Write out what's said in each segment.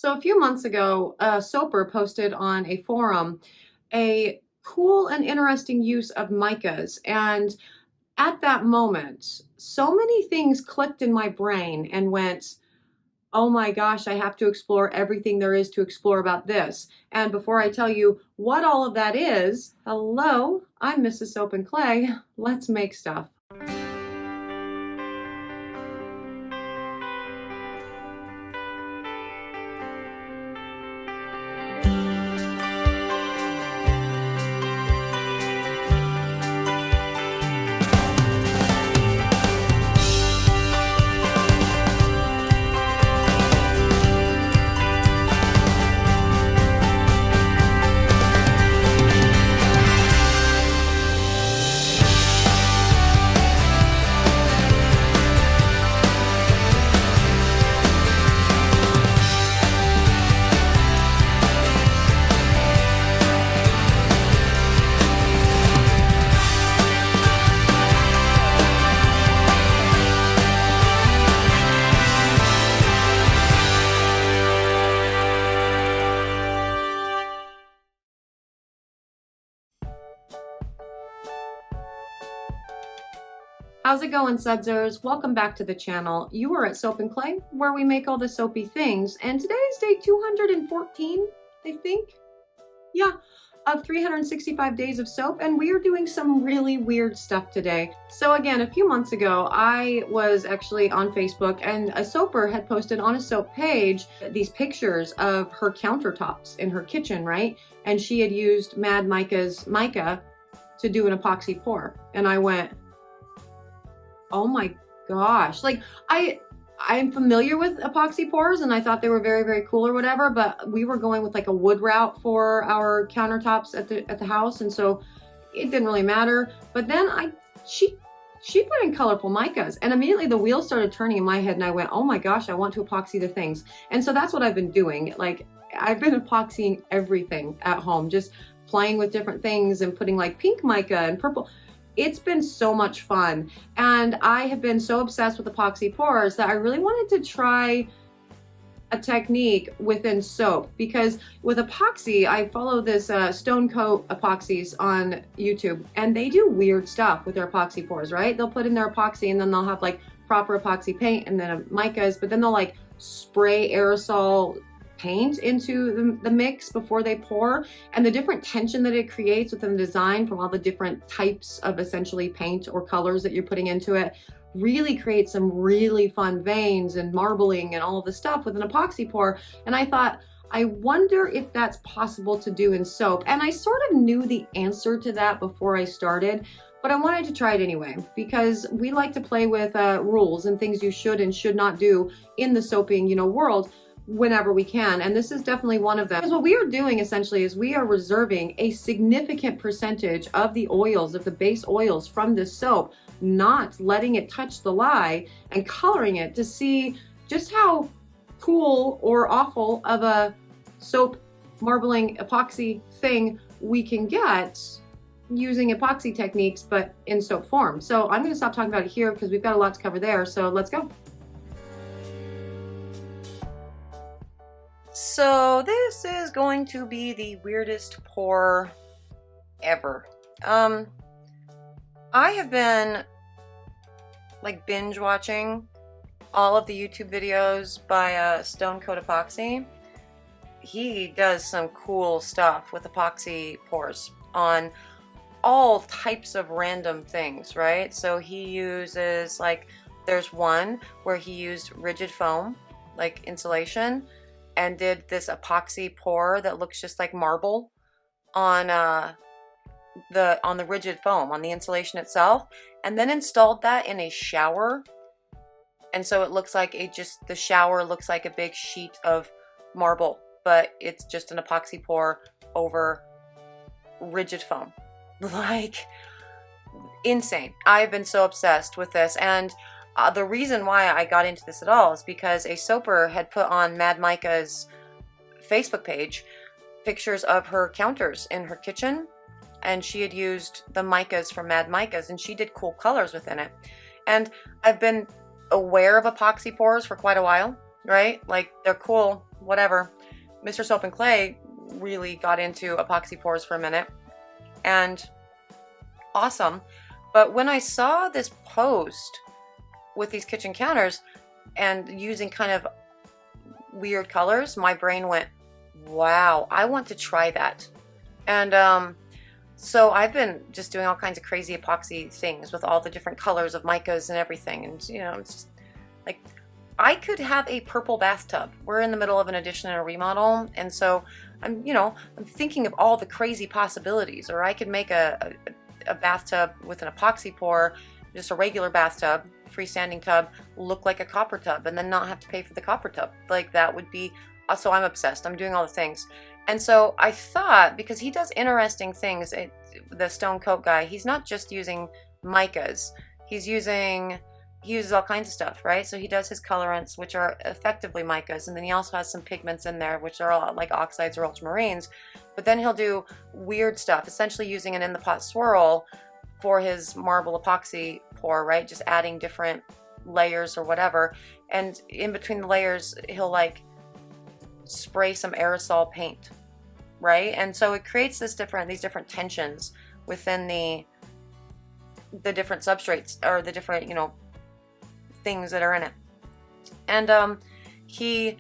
So a few months ago, Soper posted on a forum a cool and interesting use of micas. And at that moment, so many things clicked in my brain and went, oh my gosh, I have to explore everything there is to explore about this. And before I tell you what all of that is, hello, I'm Mrs. Soap and Clay. Let's make stuff. How's it going, Sudsers? Welcome back to the channel. You are at Soap and Clay, where we make all the soapy things. And today is day 214, I think. Yeah, of 365 days of soap. And we are doing some really weird stuff today. So again, a few months ago, I was actually on Facebook and a soaper had posted on a soap page these pictures of her countertops in her kitchen, right? And she had used Mad Mica's mica to do an epoxy pour. And I went, oh my gosh. Like I'm familiar with epoxy pours and I thought they were very, very cool or whatever, but we were going with like a wood route for our countertops at the house. And so it didn't really matter. But then she put in colorful micas and immediately the wheels started turning in my head and I went, oh my gosh, I want to epoxy the things. And so that's what I've been doing. Like I've been epoxying everything at home, just playing with different things and putting like pink mica and purple. It's been so much fun. And I have been so obsessed with epoxy pours that I really wanted to try a technique within soap, because with epoxy, I follow this Stone Coat epoxies on YouTube and they do weird stuff with their epoxy pours, right? They'll put in their epoxy and then they'll have like proper epoxy paint and then micas, but then they'll like spray aerosol paint into the mix before they pour, and the different tension that it creates within the design from all the different types of essentially paint or colors that you're putting into it really creates some really fun veins and marbling and all of the stuff with an epoxy pour. And I thought, I wonder if that's possible to do in soap. And I sort of knew the answer to that before I started, but I wanted to try it anyway, because we like to play with rules and things you should and should not do in the soaping, world whenever we can. And this is definitely one of them. Because what we are doing essentially is we are reserving a significant percentage of the oils, of the base oils from this soap, not letting it touch the lye and coloring it to see just how cool or awful of a soap marbling epoxy thing we can get using epoxy techniques, but in soap form. So I'm going to stop talking about it here because we've got a lot to cover there. So let's go. So this is going to be the weirdest pour ever. I have been like binge watching all of the YouTube videos by Stone Coat Epoxy. He does some cool stuff with epoxy pours on all types of random things, right? So he uses, like, there's one where he used rigid foam, like insulation, and did this epoxy pour that looks just like marble on the rigid foam, on the insulation itself, and then installed that in a shower. And so it looks like the shower looks like a big sheet of marble, but it's just an epoxy pour over rigid foam. Like, insane. I've been so obsessed with this, and the reason why I got into this at all is because a soaper had put on Mad Mica's Facebook page pictures of her counters in her kitchen, and she had used the micas from Mad Mica's, and she did cool colors within it. And I've been aware of epoxy pours for quite a while, right? Like, they're cool, whatever. Mr. Soap and Clay really got into epoxy pours for a minute, and awesome. But when I saw this post with these kitchen counters and using kind of weird colors, my brain went, wow, I want to try that. And so I've been just doing all kinds of crazy epoxy things with all the different colors of micas and everything. And, you know, it's just like, I could have a purple bathtub. We're in the middle of an addition and a remodel. And so I'm thinking of all the crazy possibilities. Or I could make a bathtub with an epoxy pour, just a regular bathtub, freestanding tub, look like a copper tub, and then not have to pay for the copper tub. Like, that would be, so I'm obsessed. I'm doing all the things. And so I thought, because he does interesting things, the Stone Coat guy, he's not just using micas. He uses all kinds of stuff, right? So he does his colorants, which are effectively micas, and then he also has some pigments in there, which are all like oxides or ultramarines. But then he'll do weird stuff, essentially using an in-the-pot swirl for his marble epoxy pour, right? Just adding different layers or whatever. And in between the layers, he'll like spray some aerosol paint, right? And so it creates these different tensions within the different substrates, or the different, you know, things that are in it. And he,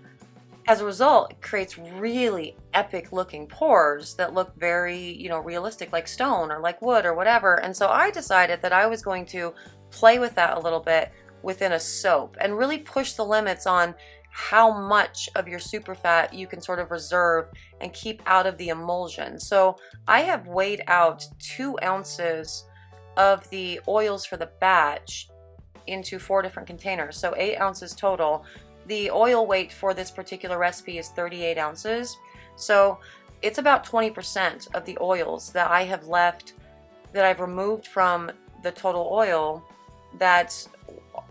as a result, creates really epic looking pours that look very, you know, realistic, like stone or like wood or whatever. And so I decided that I was going to play with that a little bit within a soap and really push the limits on how much of your superfat you can sort of reserve and keep out of the emulsion. So I have weighed out 2 ounces of the oils for the batch into 4 different containers, so 8 ounces total. The oil weight for this particular recipe is 38 ounces, so it's about 20% of the oils that I have left, that I've removed from the total oil, that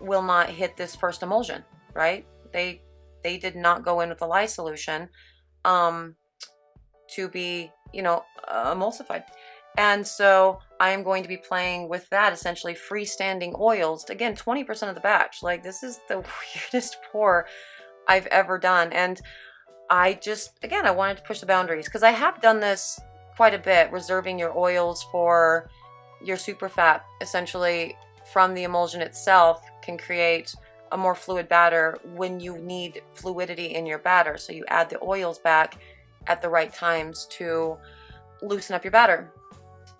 will not hit this first emulsion, right? They did not go in with a lye solution to be, you know, emulsified. And so I am going to be playing with that, essentially freestanding oils. Again, 20% of the batch. Like, this is the weirdest pour I've ever done. And I just, again, I wanted to push the boundaries, because I have done this quite a bit, reserving your oils for your superfat, essentially from the emulsion itself, can create a more fluid batter when you need fluidity in your batter. So you add the oils back at the right times to loosen up your batter.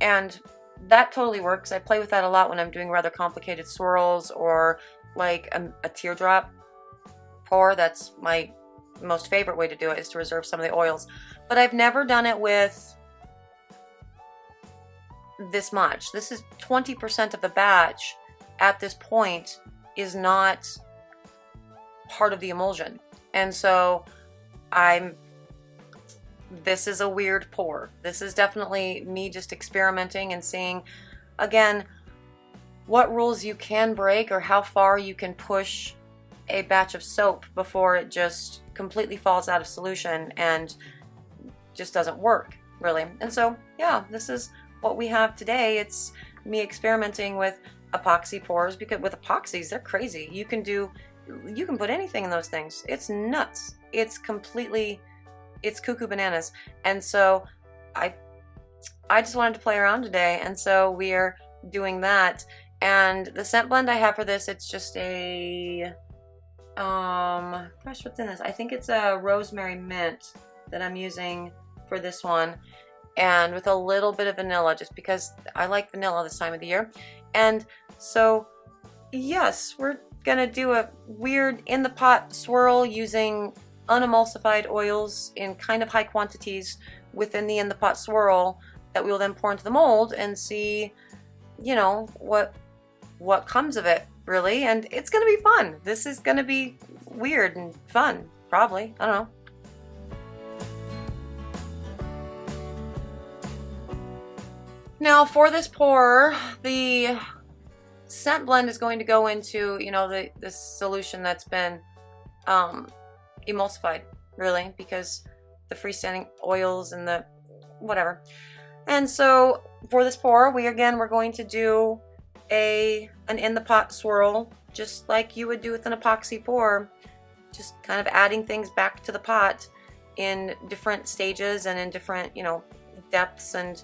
And that totally works. I play with that a lot when I'm doing rather complicated swirls, or like a teardrop pour. That's my most favorite way to do it, is to reserve some of the oils. But I've never done it with this much. This is 20% of the batch at this point is not part of the emulsion. And so this is a weird pour. This is definitely me just experimenting and seeing, again, what rules you can break, or how far you can push a batch of soap before it just completely falls out of solution and just doesn't work, really. And so, yeah, this is what we have today. It's me experimenting with epoxy pours, because with epoxies, they're crazy. You can put anything in those things. It's nuts. It's cuckoo bananas. And so I just wanted to play around today, and so we're doing that. And the scent blend I have for this, it's just a gosh, what's in this? I think it's a rosemary mint that I'm using for this one, and with a little bit of vanilla, just because I like vanilla this time of the year. And so yes, we're gonna do a weird in the pot swirl using unemulsified oils in kind of high quantities within the in the pot swirl, that we will then pour into the mold and see, you know, what comes of it, really. And it's gonna be fun. This is gonna be weird and fun, probably. I don't know. Now for this pour, the scent blend is going to go into, you know, the solution that's been emulsified, really, because the freestanding oils and the whatever. And so for this pour, we're going to do an in the pot swirl, just like you would do with an epoxy pour. just kind of adding things back to the pot in different stages and in different, you know, depths, and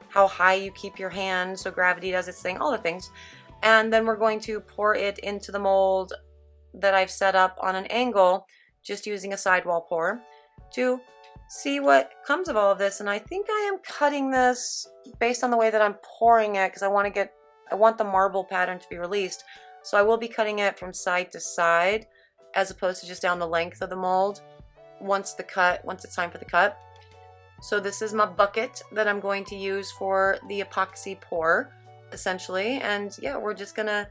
how high you keep your hand so gravity does its thing, all the things. And then we're going to pour it into the mold that I've set up on an angle, just using a sidewall pour, to see what comes of all of this. And I think I am cutting this based on the way that I'm pouring it, because I want the marble pattern to be released. So I will be cutting it from side to side as opposed to just down the length of the mold once it's time for the cut. So this is my bucket that I'm going to use for the epoxy pour, essentially. And yeah, we're just gonna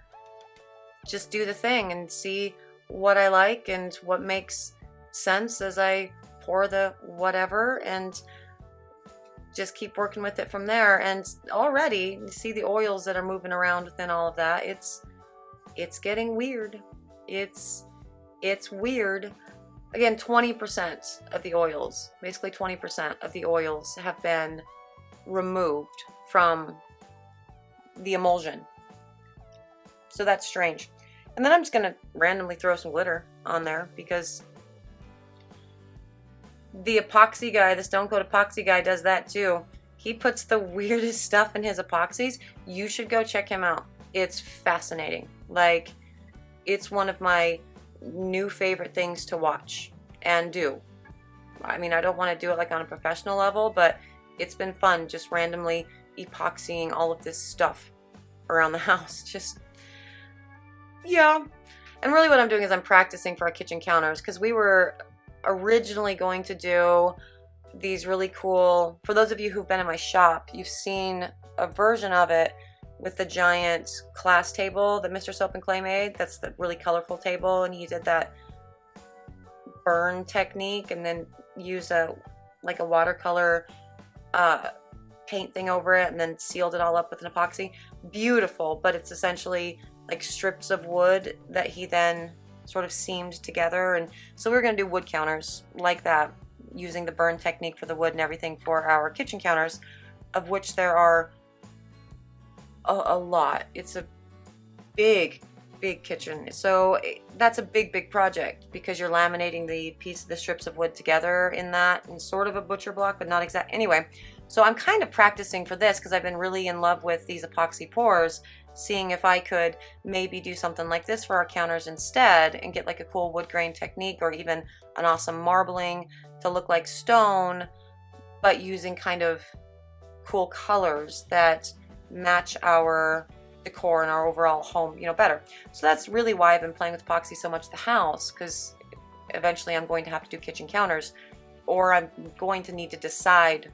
do the thing and see what I like and what makes sense as I pour the whatever, and just keep working with it from there. And already you see the oils that are moving around within all of that. It's getting weird. It's weird. Again, 20% of the oils, basically 20% of the oils have been removed from the emulsion. So that's strange. And then I'm just gonna randomly throw some glitter on there, because the epoxy guy, the Stone Coat epoxy guy, does that too. He puts the weirdest stuff in his epoxies. You should go check him out. It's fascinating. Like, it's one of my new favorite things to watch and do. I mean, I don't want to do it like on a professional level, but it's been fun just randomly epoxying all of this stuff around the house. Just, yeah. And really what I'm doing is I'm practicing for our kitchen counters, because we were originally going to do these really cool, for those of you who've been in my shop, you've seen a version of it with the giant class table that Mr. Soap and Clay made. That's the really colorful table, and he did that burn technique and then used a watercolor paint thing over it and then sealed it all up with an epoxy. Beautiful, but it's essentially like strips of wood that he then sort of seamed together. And so we're going to do wood counters like that, using the burn technique for the wood and everything for our kitchen counters, of which there are a lot. It's a big kitchen, so that's a big project, because you're laminating the strips of wood together in that, and sort of a butcher block, but not exact. Anyway, so I'm kind of practicing for this because I've been really in love with these epoxy pours, seeing if I could maybe do something like this for our counters instead, and get like a cool wood grain technique, or even an awesome marbling to look like stone, but using kind of cool colors that match our decor and our overall home, you know, better. So that's really why I've been playing with epoxy so much at the house, because eventually I'm going to have to do kitchen counters, or I'm going to need to decide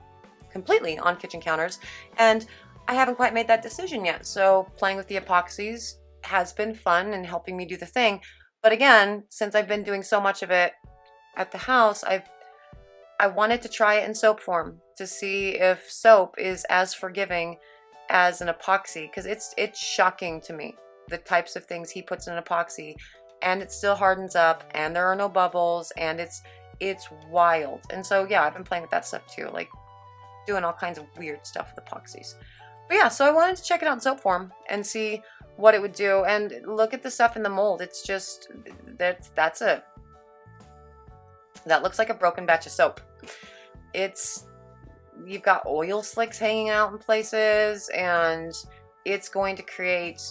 completely on kitchen counters, and I haven't quite made that decision yet. So playing with the epoxies has been fun and helping me do the thing. But again, since I've been doing so much of it at the house, I wanted to try it in soap form to see if soap is as forgiving as an epoxy, because it's shocking to me the types of things he puts in an epoxy, and it still hardens up, and there are no bubbles, and it's wild. And so yeah, I've been playing with that stuff too, like doing all kinds of weird stuff with epoxies. But yeah, so I wanted to check it out in soap form and see what it would do, and look at the stuff in the mold. It's just that looks like a broken batch of soap. You've got oil slicks hanging out in places, and it's going to create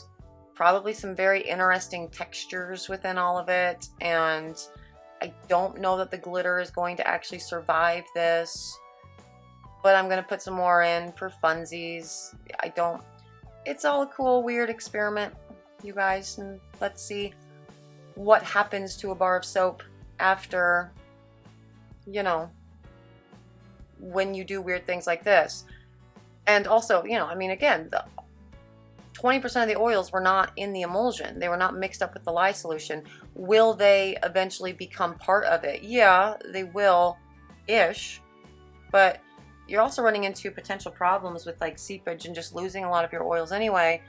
probably some very interesting textures within all of it. And I don't know that the glitter is going to actually survive this, but I'm going to put some more in for funsies. It's all a cool, weird experiment, you guys, and let's see what happens to a bar of soap after, you know, when you do weird things like this. And also, you know, I mean, again, 20% of the oils were not in the emulsion. They were not mixed up with the lye solution. Will they eventually become part of it? Yeah, they will-ish, but you're also running into potential problems with like seepage and just losing a lot of your oils anyway,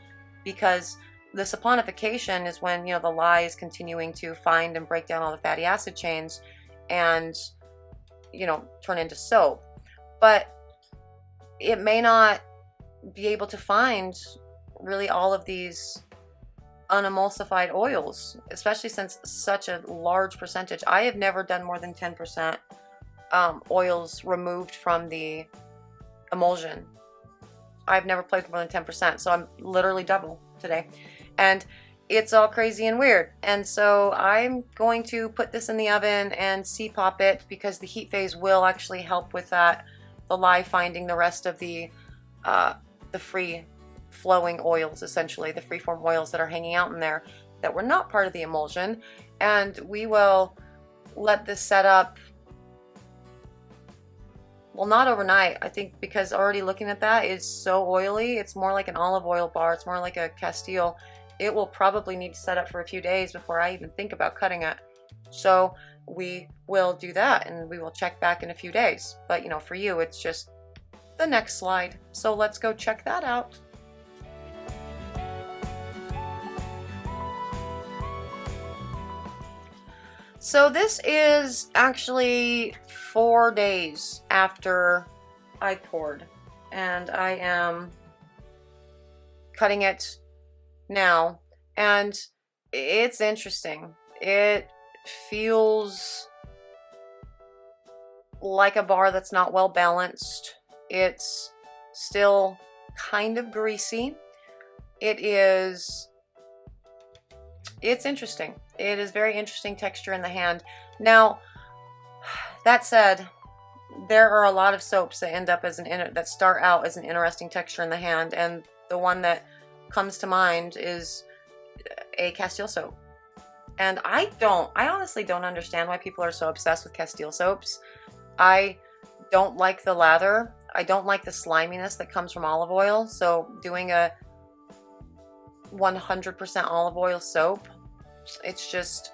because the saponification is when, you know, the lye is continuing to find and break down all the fatty acid chains and, you know, turn into soap. But it may not be able to find really all of these unemulsified oils, especially since such a large percentage. I have never done more than 10% oils removed from the emulsion. I've never played with more than 10%, so I'm literally double today. And it's all crazy and weird. And so I'm going to put this in the oven and pop it, because the heat phase will actually help with that, the lye finding the rest of the free flowing oils, essentially the freeform oils that are hanging out in there that were not part of the emulsion. And we will let this set up, well, not overnight, I think, because already looking at that is so oily. It's more like an olive oil bar. It's more like a Castile. It will probably need to set up for a few days before I even think about cutting it. So we will do that, and we will check back in a few days. But, you know, for you, it's just the next slide. So let's go check that out. So this is actually 4 days after I poured, and I am cutting it now, and it's interesting. It feels like a bar that's not well balanced. It's still kind of greasy. It's interesting. It is very interesting texture in the hand. Now, that said, there are a lot of soaps that end up as that start out as an interesting texture in the hand, and the one that comes to mind is a Castile soap. And I honestly don't understand why people are so obsessed with Castile soaps. I don't like the lather. I don't like the sliminess that comes from olive oil. So doing a 100% olive oil soap, it's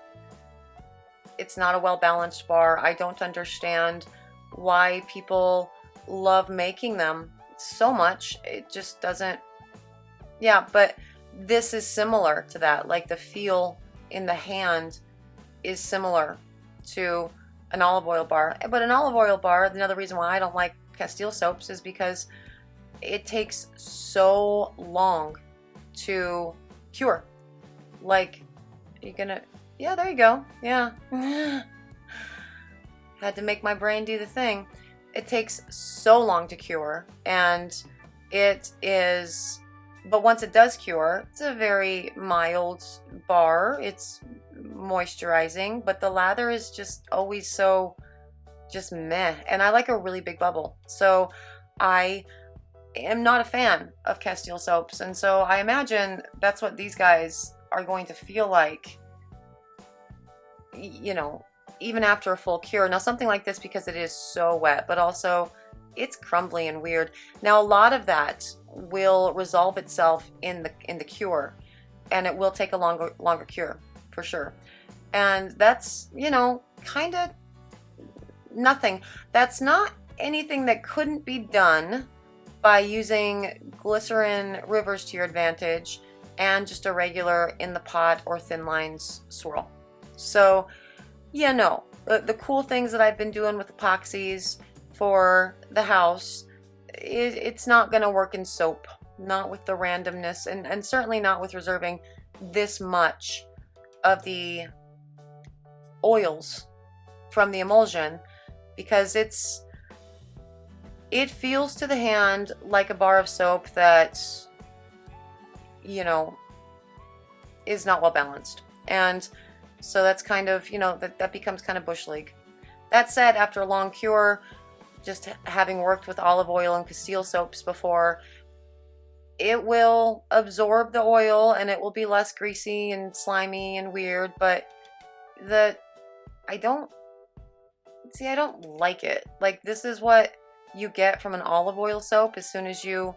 not a well-balanced bar. I don't understand why people love making them so much. It just doesn't, yeah, but this is similar to that. Like, the feel in the hand is similar to an olive oil bar. But an olive oil bar, another reason why I don't like Castile soaps is because it takes so long to cure. Like, you're gonna, yeah, there you go, yeah. Had to make my brain do the thing. It takes so long to cure, and it is, but once it does cure, it's a very mild bar. It's moisturizing, but the lather is just always so just meh. And I like a really big bubble. So I am not a fan of Castile soaps. And so I imagine that's what these guys are going to feel like, you know, even after a full cure. Now, something like this, because it is so wet, but also it's crumbly and weird. Now, a lot of that will resolve itself in the cure, and it will take a longer cure for sure. And that's, you know, kind of nothing. That's not anything that couldn't be done by using glycerin rivers to your advantage and just a regular in the pot or thin lines swirl. So yeah, no, the cool things that I've been doing with epoxies for the house, it's not going to work in soap, not with the randomness, and certainly not with reserving this much of the oils from the emulsion, because it feels to the hand like a bar of soap that, you know, is not well balanced. And so that's kind of, you know, that becomes kind of bush league. That said, after a long cure, just having worked with olive oil and Castile soaps before, it will absorb the oil and it will be less greasy and slimy and weird, but I don't like it. Like, this is what you get from an olive oil soap as soon as you,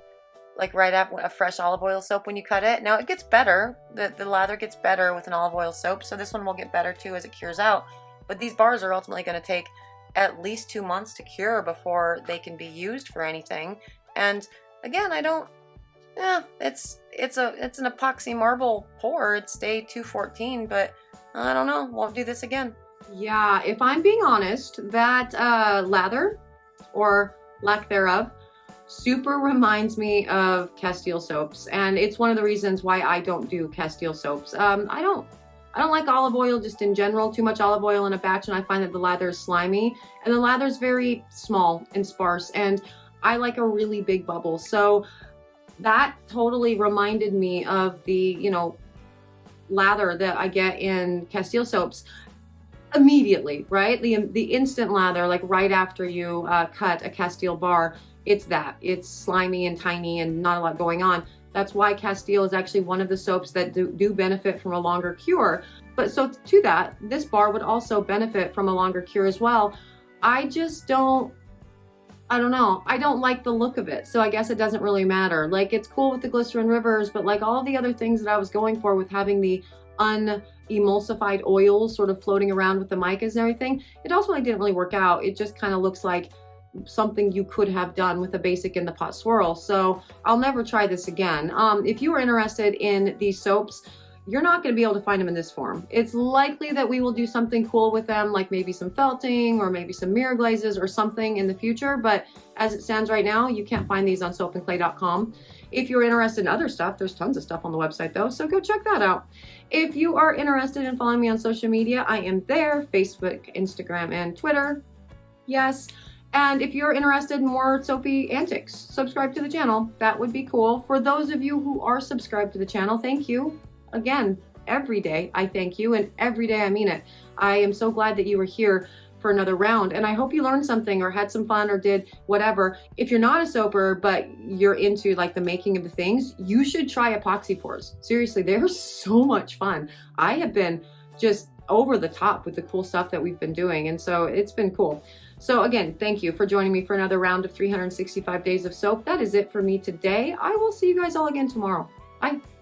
like, right after a fresh olive oil soap when you cut it. Now, it gets better. The lather gets better with an olive oil soap, so this one will get better too as it cures out. But these bars are ultimately going to take at least 2 months to cure before they can be used for anything. And again, it's an epoxy marble pour. It's day 214, but I don't know. Won't do this again. Yeah, if I'm being honest, that lather, or lack thereof, super reminds me of Castile soaps, and it's one of the reasons why I don't do Castile soaps. I don't like olive oil just in general, too much olive oil in a batch, and I find that the lather is slimy, and the lather is very small and sparse, and I like a really big bubble. So that totally reminded me of the, you know, lather that I get in Castile soaps immediately, right? The instant lather, like right after you cut a Castile bar, it's slimy and tiny and not a lot going on. That's why Castile is actually one of the soaps that do benefit from a longer cure. But so to that, this bar would also benefit from a longer cure as well. I don't know. I don't like the look of it. So I guess it doesn't really matter. Like, it's cool with the glycerin rivers, but like all the other things that I was going for with having the unemulsified oils sort of floating around with the micas and everything, it ultimately didn't really work out. It just kind of looks like something you could have done with a basic in the pot swirl. So I'll never try this again. If you are interested in these soaps, you're not going to be able to find them in this form. It's likely that we will do something cool with them, like maybe some felting or maybe some mirror glazes or something in the future. But as it stands right now, you can't find these on soapandclay.com. If you're interested in other stuff, there's tons of stuff on the website though, so go check that out. If you are interested in following me on social media, I am there, Facebook, Instagram, and Twitter. Yes. And if you're interested in more soapy antics, subscribe to the channel. That would be cool. For those of you who are subscribed to the channel, thank you. Again, every day I thank you, and every day I mean it. I am so glad that you were here for another round, and I hope you learned something or had some fun or did whatever. If you're not a soaper, but you're into like the making of the things, you should try epoxy pours. Seriously, they're so much fun. I have been just over the top with the cool stuff that we've been doing, and so it's been cool. So again, thank you for joining me for another round of 365 days of soap. That is it for me today. I will see you guys all again tomorrow. Bye.